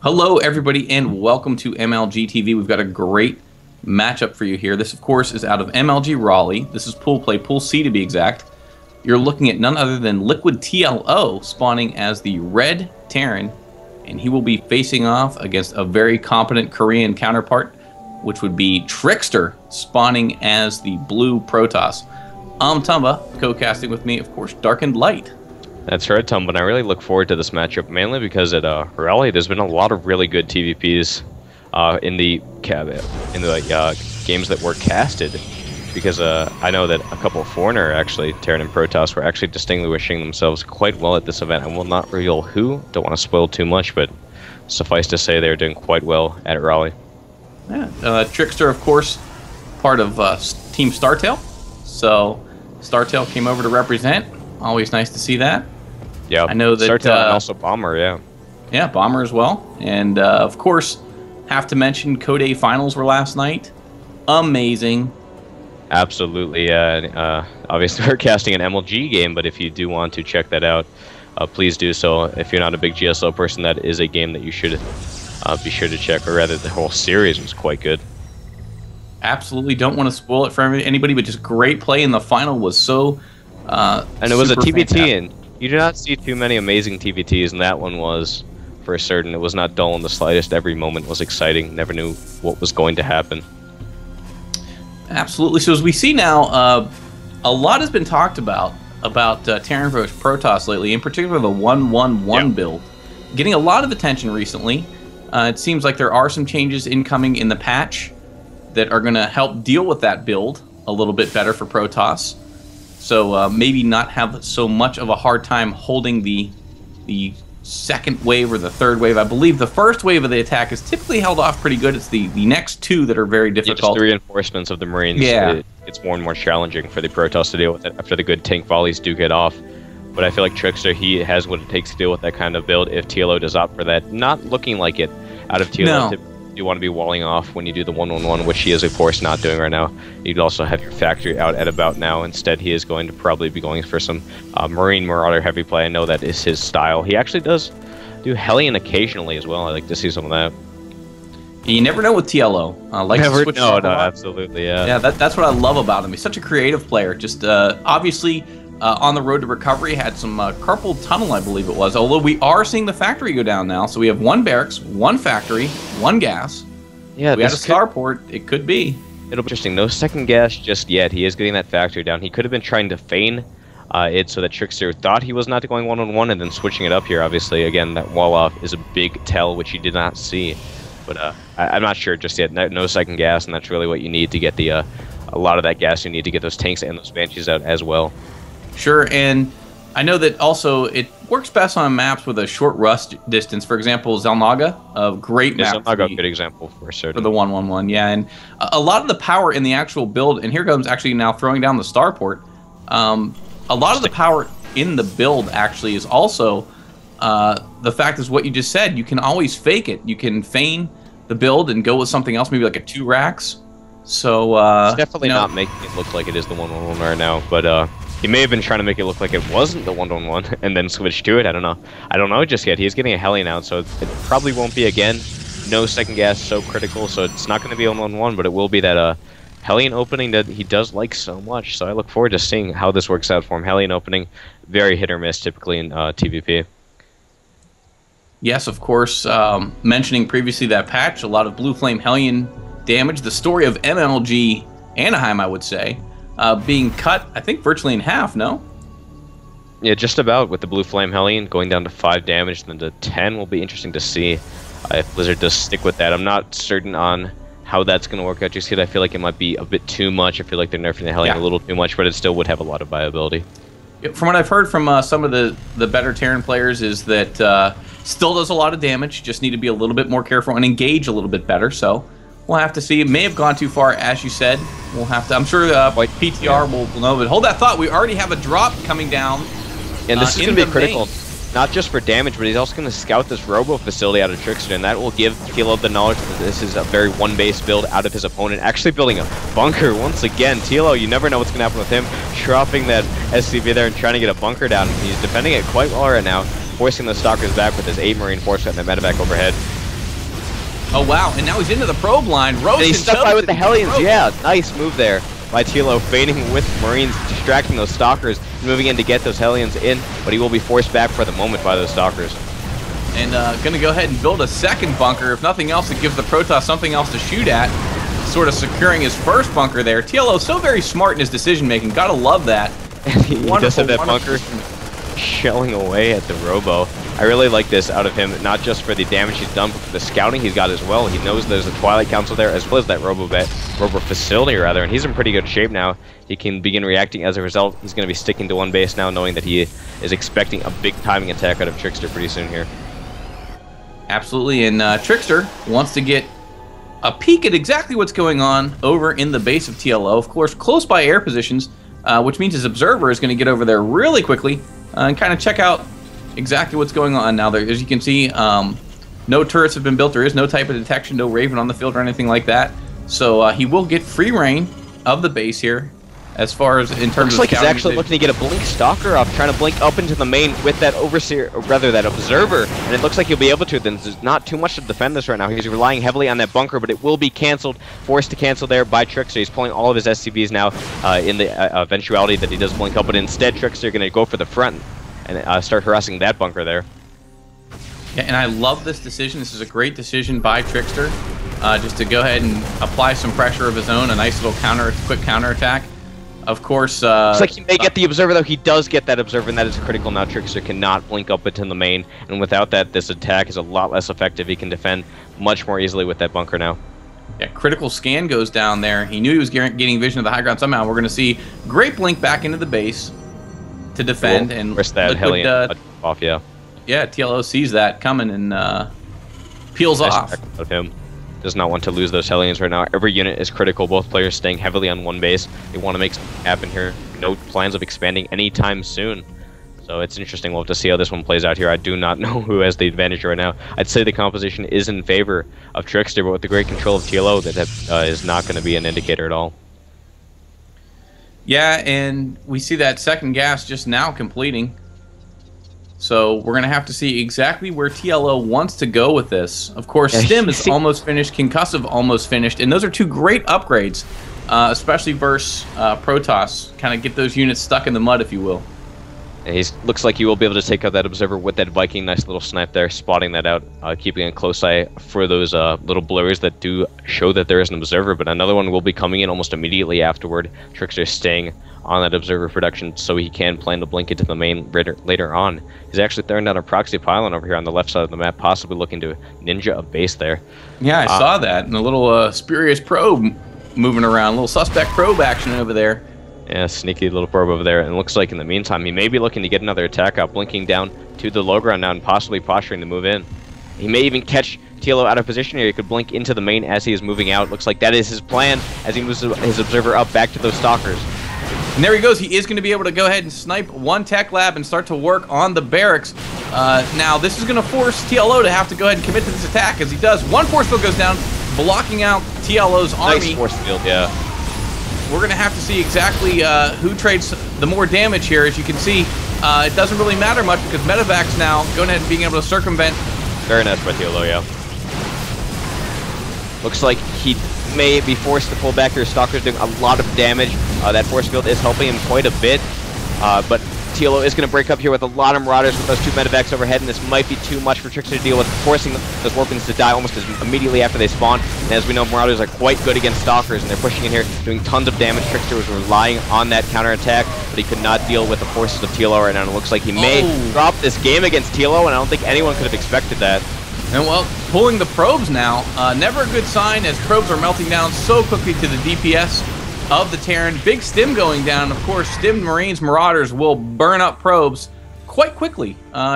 Hello, everybody, and welcome to MLG TV. We've got a great matchup for you here. This, of course, is out of MLG Raleigh. This is Pool Play, Pool C to be exact. You're looking at none other than Liquid TLO spawning as the red Terran, and he will be facing off against a very competent Korean counterpart, which would be Trickster spawning as the blue Protoss. I'm Tumba, co-casting with me, of course, Darkenedlight. That's right, Tumba, and I really look forward to this matchup, mainly because at Raleigh, there's been a lot of really good TVPs in the games that were casted, because I know that a couple of foreigner, actually, Terran and Protoss, were actually distinguishing themselves quite well at this event. I will not reveal who, don't want to spoil too much, but suffice to say they're doing quite well at Raleigh. Yeah, Trickster, of course, part of Team Startail, so Startail came over to represent. Always nice to see that. Yeah, I know that Startail and also Bomber, yeah. Yeah, Bomber as well. And, of course, have to mention Code A Finals were last night. Amazing. Absolutely, yeah. Obviously, we're casting an MLG game, but if you do want to check that out, please do so. If you're not a big GSO person, that is a game that you should be sure to check, or rather, the whole series was quite good. Absolutely don't want to spoil it for anybody, but just great play, and the final was so and it was a TBT, fantastic. and you do not see too many amazing TBTs, and that one was, for certain, it was not dull in the slightest. Every moment was exciting. Never knew what was going to happen. Absolutely. So as we see now, a lot has been talked about Terran versus Protoss lately, in particular the 1-1-1 build, getting a lot of attention recently. It seems like there are some changes incoming in the patch that are going to help deal with that build a little bit better for Protoss. So maybe not have so much of a hard time holding the second wave or the third wave. I believe the first wave of the attack is typically held off pretty good. It's the next two that are very difficult. Yeah, just the reinforcements of the Marines. Yeah. It's more and more challenging for the Protoss to deal with it after the good tank volleys do get off. But I feel like Trickster, he has what it takes to deal with that kind of build if TLO does opt for that. Not looking like it out of TLO. No. You want to be walling off when you do the 1-1-1, which he is, of course, not doing right now. You'd also have your factory out at about now. Instead, he is going to probably be going for some Marine Marauder heavy play. I know that is his style. He actually does do Hellion occasionally as well. I like to see some of that. You never know with TLO. Never know, no, absolutely, yeah. Yeah, that's what I love about him. He's such a creative player. Just obviously on the road to recovery, had some carpal tunnel, I believe it was. Although we are seeing the factory go down now, so we have one barracks, one factory, one gas. Yeah, we had a starport. It could be. It'll be interesting. No second gas just yet. He is getting that factory down. He could have been trying to feign it so that Trickster thought he was not going 1-on-1 and then switching it up here. Obviously, again, that wall off is a big tell, which he did not see. But I'm not sure just yet. No second gas, and that's really what you need to get the a lot of that gas you need to get those tanks and those Banshees out as well. Sure, and I know that also it works best on maps with a short rust distance. For example, Zelnaga, a great map. Zelnaga, a good example for certain. For the 1-1-1, yeah. And a lot of the power in the actual build, and here comes actually now throwing down the starport. A lot of the power in the build actually is also the fact is what you just said. You can always fake it. You can feign the build and go with something else, maybe like a 2 racks. So it's definitely not making it look like it is the 1-1-1 right now, but he may have been trying to make it look like it wasn't the 1-on-1 and then switch to it. I don't know. I don't know just yet. He's getting a Hellion out, so it probably won't be again. No second gas so critical, so it's not going to be 1-on-1, but it will be that Hellion opening that he does like so much. So I look forward to seeing how this works out for him. Hellion opening, very hit or miss typically in TVP. Yes, of course. Mentioning previously that patch, a lot of Blue Flame Hellion damage. The story of MLG Anaheim, I would say. Being cut, I think, virtually in half, no? Yeah, just about, with the Blue Flame Hellion going down to 5 damage, then to 10 will be interesting to see if Blizzard does stick with that. I'm not certain on how that's going to work out just yet. I feel like it might be a bit too much. I feel like they're nerfing the Hellion a little too much, but it still would have a lot of viability. From what I've heard from some of the better Terran players is that still does a lot of damage, just need to be a little bit more careful and engage a little bit better, so we'll have to see. It may have gone too far, as you said. We'll have to. I'm sure PTR will know. But hold that thought. We already have a drop coming down. And this is going to be critical, not just for damage, but he's also going to scout this Robo facility out of Trickster, and that will give TLO the knowledge that this is a very one-base build out of his opponent. Actually building a bunker once again. TLO, you never know what's going to happen with him. Dropping that SCV there and trying to get a bunker down. He's defending it quite well right now, forcing the Stalkers back with his 8 Marine force and the medevac overhead. Oh, wow. And now he's into the probe line. And he's stuck by with the Hellions. Probe. Yeah, nice move there by TLO, feigning with Marines, distracting those Stalkers, moving in to get those Hellions in, but he will be forced back for the moment by those Stalkers. And going to go ahead and build a second bunker. If nothing else, it gives the Protoss something else to shoot at. Sort of securing his first bunker there. TLO so very smart in his decision-making. Gotta love that. He does have that bunker shelling away at the Robo. I really like this out of him, not just for the damage he's done, but for the scouting he's got as well. He knows there's a Twilight Council there, as well as that Robo facility, rather, and he's in pretty good shape now. He can begin reacting as a result. He's going to be sticking to one base now, knowing that he is expecting a big timing attack out of Trickster pretty soon here. Absolutely, and Trickster wants to get a peek at exactly what's going on over in the base of TLO. Of course, close by air positions, which means his observer is going to get over there really quickly and kind of check out exactly what's going on. Now, there, as you can see, no turrets have been built. There is no type of detection, no Raven on the field or anything like that. So he will get free reign of the base here. As far as in terms Looks of like he's actually looking to get a Blink Stalker up, trying to blink up into the main with that Overseer, or rather that Observer, and it looks like he'll be able to. There's not too much to defend this right now. He's relying heavily on that bunker, but it will be canceled, forced to cancel there by Trickster. He's pulling all of his SCVs now in the eventuality that he does blink up, but instead Trickster going to go for the front and start harassing that bunker there. Yeah, and I love this decision. This is a great decision by Trickster, just to go ahead and apply some pressure of his own, a nice little quick counterattack. Of course, looks like he may get the Observer, though. He does get that Observer, and that is critical now. Trickster cannot blink up into the main, and without that, this attack is a lot less effective. He can defend much more easily with that bunker now. Yeah, critical scan goes down there. He knew he was getting vision of the high ground somehow. We're going to see great blink back into the base to defend. Cool. And risk that Hellion off, yeah. Yeah, TLO sees that coming and peels off. Of him. Does not want to lose those Hellions right now. Every unit is critical. Both players staying heavily on one base. They want to make something happen here. No plans of expanding anytime soon. So it's interesting. We'll have to see how this one plays out here. I do not know who has the advantage right now. I'd say the composition is in favor of Trickster, but with the great control of TLO, that is not going to be an indicator at all. Yeah, and we see that second gas just now completing. So we're going to have to see exactly where TLO wants to go with this. Of course, Stim is almost finished, Concussive almost finished, and those are two great upgrades, especially versus Protoss. Kind of get those units stuck in the mud, if you will. He looks like he will be able to take out that Observer with that Viking. Nice little snipe there, spotting that out, keeping a close eye for those little blurs that do show that there is an Observer, but another one will be coming in almost immediately afterward. Trickster staying on that Observer production so he can plan to blink into the main later on. He's actually throwing down a proxy pylon over here on the left side of the map, possibly looking to ninja a base there. Yeah, I saw that, and a little spurious probe moving around, a little suspect probe action over there. Yeah, sneaky little probe over there, and it looks like in the meantime he may be looking to get another attack out, blinking down to the low ground now and possibly posturing to move in. He may even catch TLO out of position here. He could blink into the main as he is moving out. Looks like that is his plan as he moves his Observer up back to those Stalkers. And there he goes. He is going to be able to go ahead and snipe one tech lab and start to work on the barracks. Now, this is going to force TLO to have to go ahead and commit to this attack. As he does, one force field goes down, blocking out TLO's army. Nice force field, yeah. We're going to have to see exactly who trades the more damage here. As you can see, it doesn't really matter much because Medevac's now going ahead and being able to circumvent. Very nice by TLO, yeah. Looks like he may be forced to pull back here. Stalker's doing a lot of damage. That force field is helping him quite a bit. But TLO is going to break up here with a lot of Marauders with those two Medevacs overhead, and this might be too much for Trickster to deal with, forcing those Warpins to die almost immediately after they spawn. And as we know, Marauders are quite good against Stalkers, and they're pushing in here, doing tons of damage. Trickster was relying on that counterattack, but he could not deal with the forces of TLO right now, and it looks like he may drop this game against TLO, and I don't think anyone could have expected that. And well, pulling the probes now, never a good sign as probes are melting down so quickly to the DPS of the Terran. Big stim going down. Of course, stim Marines, Marauders will burn up probes quite quickly.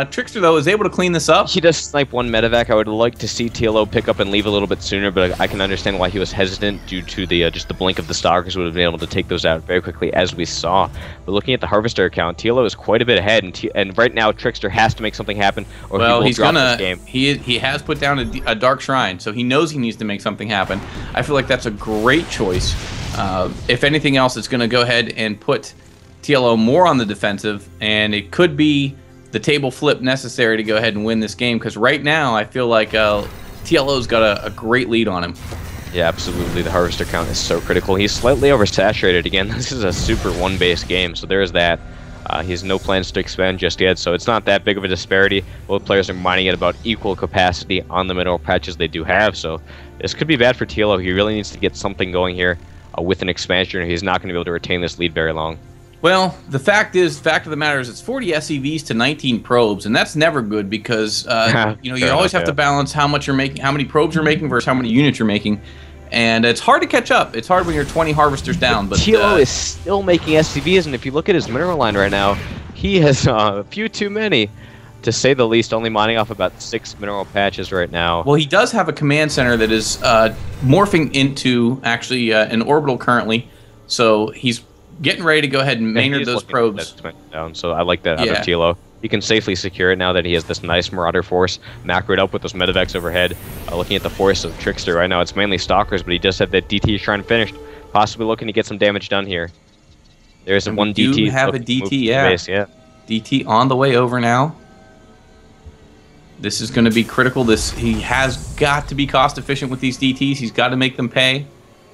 Trickster, though, is able to clean this up. He does snipe one Medevac. I would like to see TLO pick up and leave a little bit sooner, but I can understand why he was hesitant due to the just the blink of the Stalkers would have been able to take those out very quickly, as we saw. But looking at the Harvester account, TLO is quite a bit ahead, and right now Trickster has to make something happen, or he will drop this game. He has put down a Dark Shrine, so he knows he needs to make something happen. I feel like that's a great choice. If anything else, it's going to go ahead and put TLO more on the defensive, and it could be the table flip necessary to go ahead and win this game, because right now I feel like TLO's got a great lead on him. Yeah, absolutely. The harvester count is so critical. He's slightly oversaturated again. This is a super one-base game, so there's that. He has no plans to expand just yet, so it's not that big of a disparity. Both players are mining at about equal capacity on the mineral patches they do have, so this could be bad for TLO. He really needs to get something going here with an expansion, or he's not going to be able to retain this lead very long. Well, the fact of the matter is it's 40 SCVs to 19 probes, and that's never good because you always have to balance how much you're making, how many probes you're making versus how many units you're making, and it's hard to catch up. It's hard when you're 20 harvesters down. But TLO is still making SCVs, and if you look at his mineral line right now, he has a few too many, to say the least. Only mining off about 6 mineral patches right now. Well, he does have a command center that is morphing into actually an orbital currently, so he's getting ready to go ahead and maynard those probes. Down, so I like that out of TLO. He can safely secure it now that he has this nice Marauder force macroed up with those medevacs overhead. Looking at the force of Trickster right now, it's mainly Stalkers, but he does have that DT shrine finished. Possibly looking to get some damage done here. There's a one DT. We have a DT, yeah. DT on the way over now. This is going to be critical. He has got to be cost efficient with these DTs. He's got to make them pay.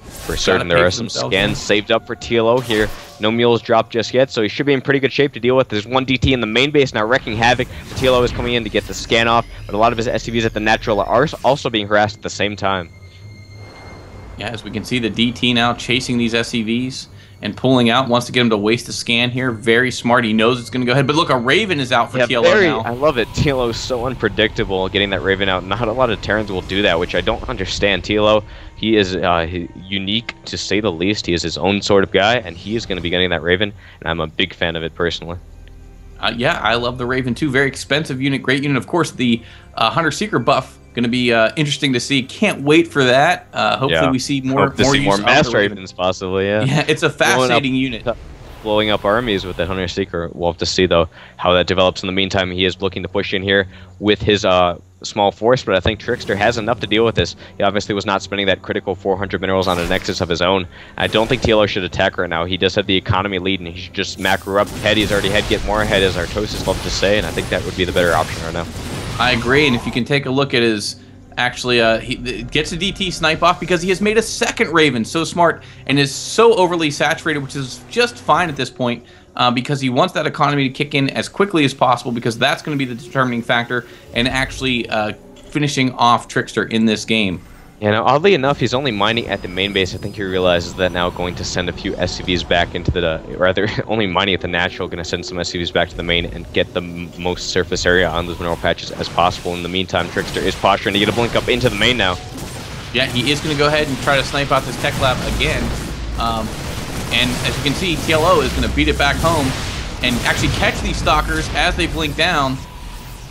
For certain, there are some scans saved up for TLO here. No mules dropped just yet, so he should be in pretty good shape to deal with. There's one DT in the main base now wrecking havoc. TLO is coming in to get the scan off, but a lot of his SCVs at the natural are also being harassed at the same time. Yeah, as we can see, the DT now chasing these SCVs and pulling out, wants to get him to waste a scan here. Very smart. He knows it's going to go ahead. But look, a Raven is out for TLO now. I love it. TLO is so unpredictable getting that Raven out. Not a lot of Terrans will do that, which I don't understand. TLO, he is unique to say the least. He is his own sort of guy, and he is going to be getting that Raven, and I'm a big fan of it personally. Yeah, I love the Raven too. Very expensive unit, great unit. Of course, the Hunter-Seeker buff going to be interesting to see. Can't wait for that. Hopefully we see more Mass Ravens possibly. Yeah, it's a fascinating unit. Blowing up armies with the Hunter-Seeker. We'll have to see though how that develops. In the meantime, he is looking to push in here with his small force, but I think Trickster has enough to deal with this. He obviously was not spending that critical 400 minerals on a Nexus of his own. I don't think TLO should attack right now. He does have the economy lead, and he should just macro up ahead. He's already had get more ahead, as Artosis love to say, and I think that would be the better option right now. I agree, and if you can take a look at his... Actually, he gets a DT snipe off because he has made a second Raven. So smart, and is so overly saturated, which is just fine at this point, because he wants that economy to kick in as quickly as possible, because that's going to be the determining factor and actually finishing off Trickster in this game. Yeah, now, oddly enough, he's only mining at the main base. I think he realizes that now, going to send a few SCVs back into the... rather, only mining at the natural, going to send some SCVs back to the main and get the most surface area on those mineral patches as possible. In the meantime, Trickster is posturing to get a blink up into the main now. Yeah, he is going to go ahead and try to snipe out this tech lab again. And as you can see, TLO is going to beat it back home and actually catch these Stalkers as they blink down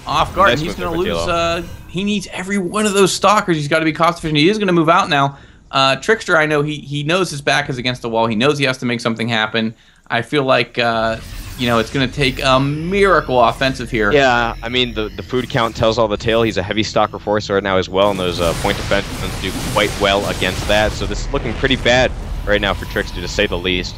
off guard. Nice. He's going to lose... he needs every one of those Stalkers. He's got to be cost efficient. He is going to move out now. Trickster, I know he knows his back is against the wall. He knows he has to make something happen. I feel like it's going to take a miracle offensive here. Yeah, I mean the food count tells all the tale. He's a heavy Stalker force right now as well, and those point defenses do quite well against that. So this is looking pretty bad right now for Trickster, to say the least.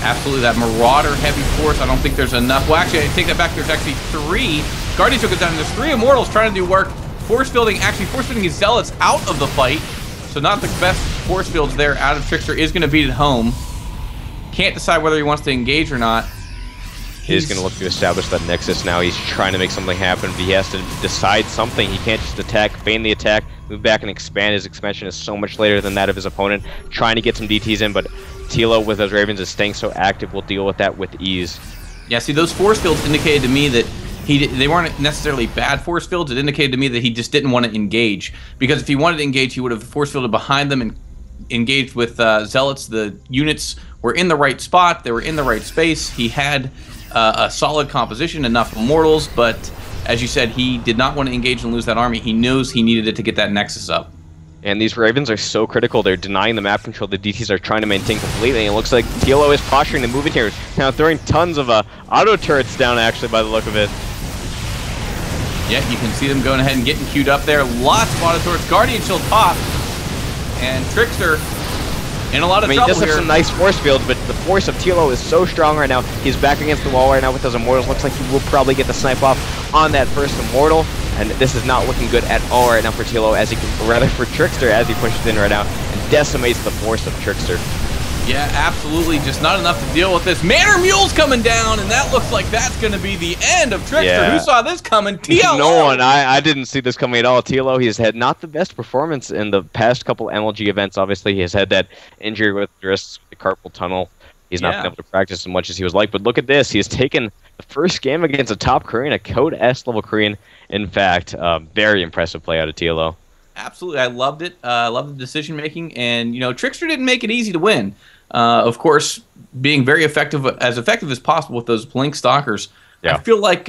Absolutely, that Marauder heavy force. I don't think there's enough. Well, actually, I take that back. There's actually 3. Guardians took it down. There's 3 Immortals trying to do work. Force fielding his Zealots out of the fight. So not the best force fields there out of Trickster. Is going to beat it home. Can't decide whether he wants to engage or not. He's going to look to establish that Nexus now. He's trying to make something happen, but he has to decide something. He can't just attack, feign the attack, move back and expand. His expansion is so much later than that of his opponent. Trying to get some DTs in, but TLO with those Ravens is staying so active, will deal with that with ease. Yeah, see, those force fields indicated to me that they weren't necessarily bad force fields. It indicated to me that he just didn't want to engage. Because if he wanted to engage, he would have force fielded behind them and engaged with Zealots. The units were in the right spot. They were in the right space. He had a solid composition, enough Immortals, but as you said, he did not want to engage and lose that army. He knows he needed it to get that Nexus up. And these Ravens are so critical. They're denying the map control. The DTs are trying to maintain completely. And it looks like TLO is posturing to move in here. Now throwing tons of auto turrets down, actually, by the look of it. Yeah, you can see them going ahead and getting queued up there. Lots of auto turrets. Guardian Shield pop. And Trickster in a lot of trouble here. He does have some nice force fields, but the force of TLO is so strong right now. He's back against the wall right now with those Immortals. Looks like he will probably get the snipe off on that first Immortal. And this is not looking good at all right now for TLO, as he can, rather for Trickster, as he pushes in right now and decimates the force of Trickster. Yeah, absolutely. Just not enough to deal with this. Manor Mule's coming down, and that looks like that's going to be the end of Trickster. Yeah. Who saw this coming? TLO! No one. I didn't see this coming at all. TLO, he's had not the best performance in the past couple MLG events. Obviously, he has had that injury with the wrists, the carpal tunnel. He's not been able to practice as much as he was like. But look at this. He has taken the first game against a top Korean, a Code S level Korean. In fact, very impressive play out of TLO. Absolutely. I loved it. I loved the decision making. And, you know, Trickster didn't make it easy to win. Of course, being very effective as possible with those Blink Stalkers. Yeah. I feel like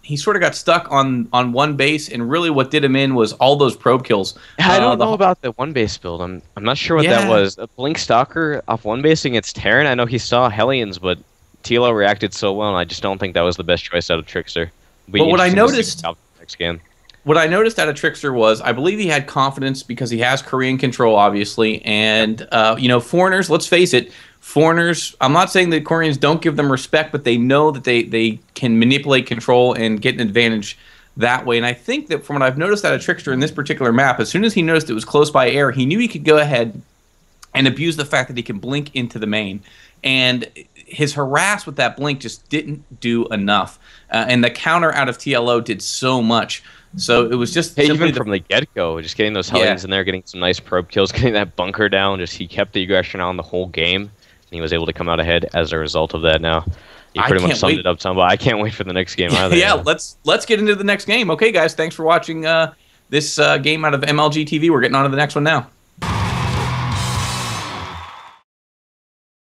he sort of got stuck on one base, and really what did him in was all those probe kills. I don't know about the one base build. I'm not sure what that was. A Blink Stalker off one base against Terran. I know he saw Hellions, but TLO reacted so well, and I just don't think that was the best choice out of Trickster. But what I noticed next game. What I noticed out of Trickster was, I believe he had confidence because he has Korean control, obviously, and you know, foreigners. Let's face it, foreigners. I'm not saying that Koreans don't give them respect, but they know that they can manipulate control and get an advantage that way. And I think that from what I've noticed out of Trickster in this particular map, as soon as he noticed it was close by air, he knew he could go ahead and abuse the fact that he can blink into the main. And his harass with that blink just didn't do enough. And the counter out of TLO did so much. So it was just even from the get-go, just getting those Hellions in there, getting some nice probe kills, getting that bunker down. Just he kept the aggression on the whole game, and he was able to come out ahead as a result of that. Now, you pretty much summed it up, Tumba. I can't wait for the next game either. Yeah, let's get into the next game. Okay, guys, thanks for watching this game out of MLG TV. We're getting on to the next one now.